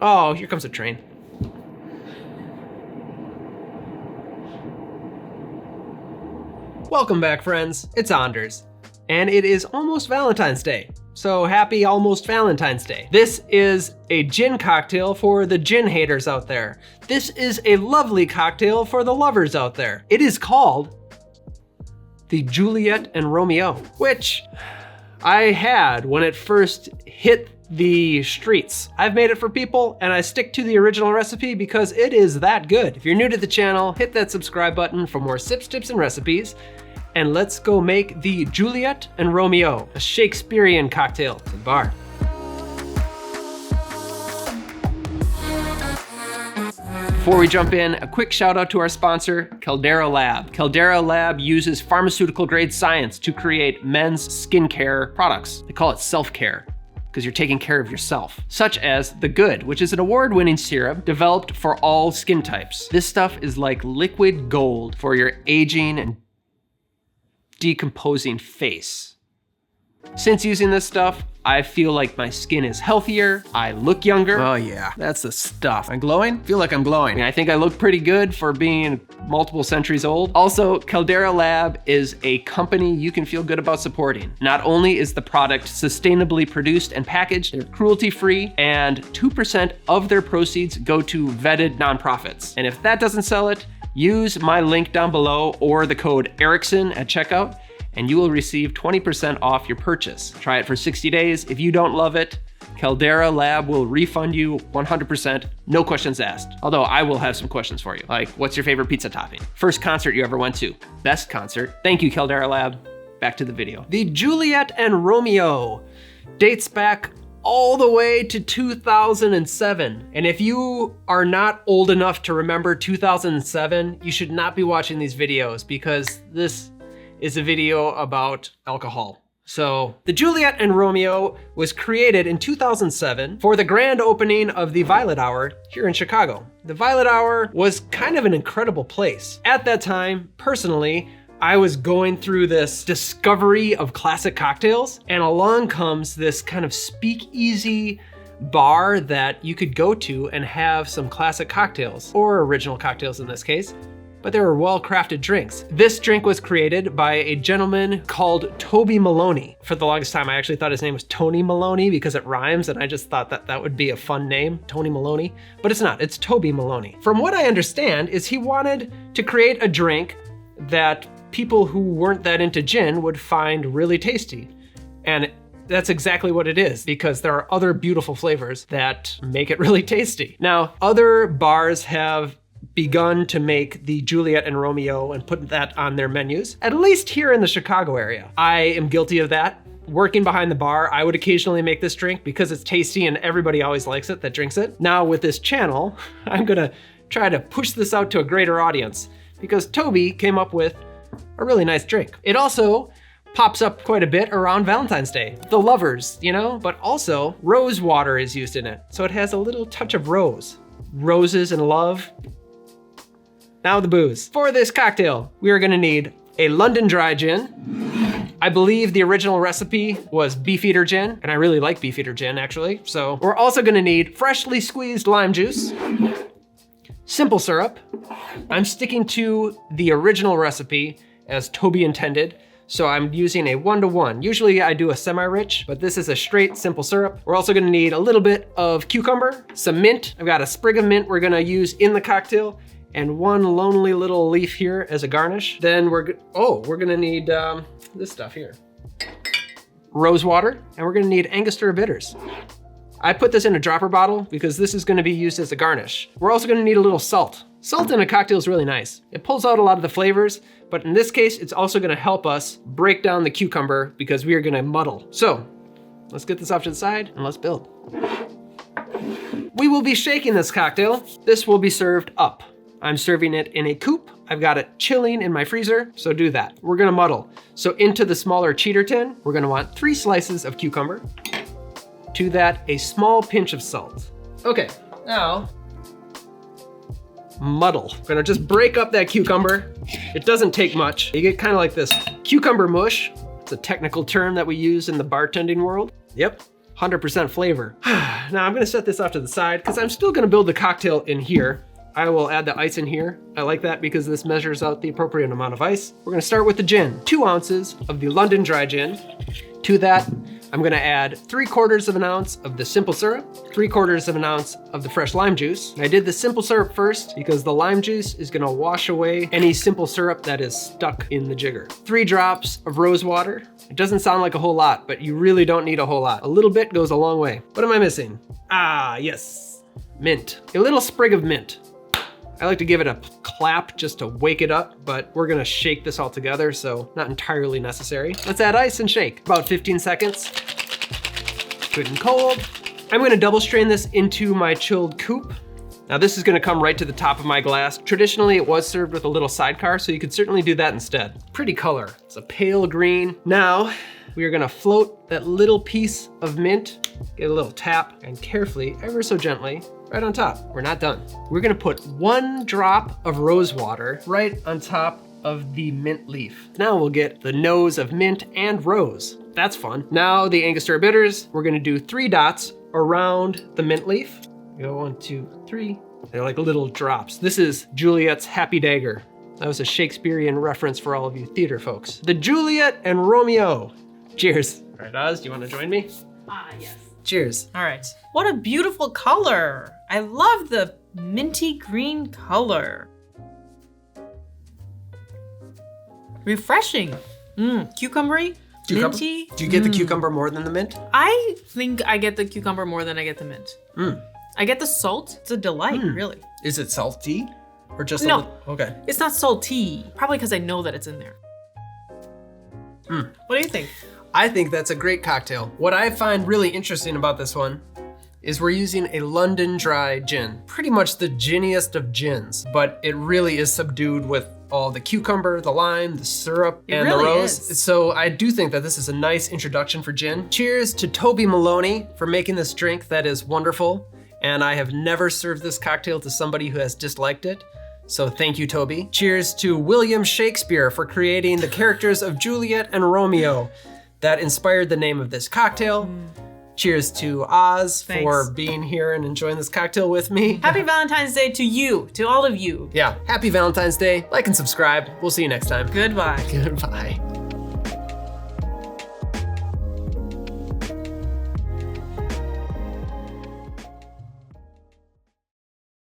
Oh, here comes a train. Welcome back, friends. It's Anders, and it is almost Valentine's Day. So happy almost Valentine's Day. This is a gin cocktail for the gin haters out there. This is a lovely cocktail for the lovers out there. It is called the Juliet and Romeo, which I had when it first hit the streets. I've made it for people and I stick to the original recipe because it is that good. If you're new to the channel, hit that subscribe button for more sips, tips, and recipes. And let's go make the Juliet and Romeo, a Shakespearean cocktail at the bar. Before we jump in, a quick shout out to our sponsor, Caldera Lab. Caldera Lab uses pharmaceutical grade science to create men's skincare products. They call it self-care, because you're taking care of yourself. Such as The Good, which is an award-winning serum developed for all skin types. This stuff is like liquid gold for your aging and decomposing face. Since using this stuff, I feel like my skin is healthier, I look younger. Oh yeah, that's the stuff. I'm glowing? Feel like I'm glowing. I think I look pretty good for being multiple centuries old. Also, Caldera Lab is a company you can feel good about supporting. Not only is the product sustainably produced and packaged, they're cruelty-free, and 2% of their proceeds go to vetted nonprofits. And if that doesn't sell it, use my link down below or the code Erickson at checkout, and you will receive 20% off your purchase. Try it for 60 days. If you don't love it, Caldera Lab will refund you 100%, no questions asked. Although I will have some questions for you, like what's your favorite pizza topping? First concert you ever went to? Best concert? Thank you, Caldera Lab. Back to the video. The Juliet and Romeo dates back all the way to 2007. And if you are not old enough to remember 2007, you should not be watching these videos because this is a video about alcohol. So the Juliet and Romeo was created in 2007 for the grand opening of the Violet Hour here in Chicago. The Violet Hour was kind of an incredible place. At that time, personally, I was going through this discovery of classic cocktails, and along comes this kind of speakeasy bar that you could go to and have some classic cocktails, or original cocktails in this case, but they were well-crafted drinks. This drink was created by a gentleman called Toby Maloney. For the longest time, I actually thought his name was Tony Maloney because it rhymes, and I just thought that that would be a fun name, Tony Maloney, but it's not, it's Toby Maloney. From what I understand is he wanted to create a drink that people who weren't that into gin would find really tasty. And that's exactly what it is, because there are other beautiful flavors that make it really tasty. Now, other bars have begun to make the Juliet and Romeo and put that on their menus, at least here in the Chicago area. I am guilty of that. Working behind the bar, I would occasionally make this drink because it's tasty and everybody always likes it that drinks it. Now with this channel, I'm gonna try to push this out to a greater audience because Toby came up with a really nice drink. It also pops up quite a bit around Valentine's Day. The lovers, you know, but also rose water is used in it. So it has a little touch of rose. Roses and love. Now the booze. For this cocktail, we are gonna need a London Dry Gin. I believe the original recipe was Beefeater Gin, and I really like Beefeater Gin actually. So we're also gonna need freshly squeezed lime juice, simple syrup. I'm sticking to the original recipe as Toby intended, so I'm using a 1-to-1. Usually I do a semi-rich, but this is a straight simple syrup. We're also gonna need a little bit of cucumber, some mint. I've got a sprig of mint we're gonna use in the cocktail, and one lonely little leaf here as a garnish. Then we're gonna need this stuff here. Rose water, and we're gonna need Angostura Bitters. I put this in a dropper bottle because this is gonna be used as a garnish. We're also gonna need a little salt. Salt in a cocktail is really nice. It pulls out a lot of the flavors, but in this case, it's also gonna help us break down the cucumber because we are gonna muddle. So, let's get this off to the side and let's build. We will be shaking this cocktail. This will be served up. I'm serving it in a coupe. I've got it chilling in my freezer, so do that. We're gonna muddle. So into the smaller cheater tin, we're gonna want 3 slices of cucumber. To that, a small pinch of salt. Okay, now, muddle. We're gonna just break up that cucumber. It doesn't take much. You get kind of like this cucumber mush. It's a technical term that we use in the bartending world. Yep, 100% flavor. Now I'm gonna set this off to the side because I'm still gonna build the cocktail in here. I will add the ice in here. I like that because this measures out the appropriate amount of ice. We're gonna start with the gin. 2 ounces of the London Dry Gin. To that, I'm gonna add 3/4 of an ounce of the simple syrup, 3/4 of an ounce of the fresh lime juice. I did the simple syrup first because the lime juice is gonna wash away any simple syrup that is stuck in the jigger. 3 drops of rose water. It doesn't sound like a whole lot, but you really don't need a whole lot. A little bit goes a long way. What am I missing? Ah, yes, mint. A little sprig of mint. I like to give it a clap just to wake it up, but we're gonna shake this all together, so not entirely necessary. Let's add ice and shake. About 15 seconds. Good and cold. I'm gonna double strain this into my chilled coupe. Now this is gonna come right to the top of my glass. Traditionally, it was served with a little sidecar, so you could certainly do that instead. Pretty color, it's a pale green. Now, we are gonna float that little piece of mint, get a little tap, and carefully, ever so gently, right on top. We're not done. We're gonna put 1 drop of rose water right on top of the mint leaf. Now we'll get the nose of mint and rose. That's fun. Now the Angostura Bitters, we're gonna do 3 dots around the mint leaf. Go 1, 2, 3. They're like little drops. This is Juliet's happy dagger. That was a Shakespearean reference for all of you theater folks. The Juliet and Romeo. Cheers. All right, Oz, do you wanna join me? Yes. Cheers. All right. What a beautiful color. I love the minty green color. Refreshing. Cucumbery, minty. Do you get the cucumber more than the mint? I think I get the cucumber more than I get the mint. I get the salt. It's a delight, really. Is it salty or just No. a little? Okay. It's not salty, probably because I know that it's in there. What do you think? I think that's a great cocktail. What I find really interesting about this one is we're using a London Dry Gin. Pretty much the giniest of gins, but it really is subdued with all the cucumber, the lime, the syrup, and really the rose. is. So I do think that this is a nice introduction for gin. Cheers to Toby Maloney for making this drink that is wonderful. And I have never served this cocktail to somebody who has disliked it. So thank you, Toby. Cheers to William Shakespeare for creating the characters of Juliet and Romeo that inspired the name of this cocktail. Cheers to Oz for being here and enjoying this cocktail with me. Happy Valentine's Day to you, to all of you. Yeah, happy Valentine's Day. Like and subscribe. We'll see you next time. Goodbye. Goodbye.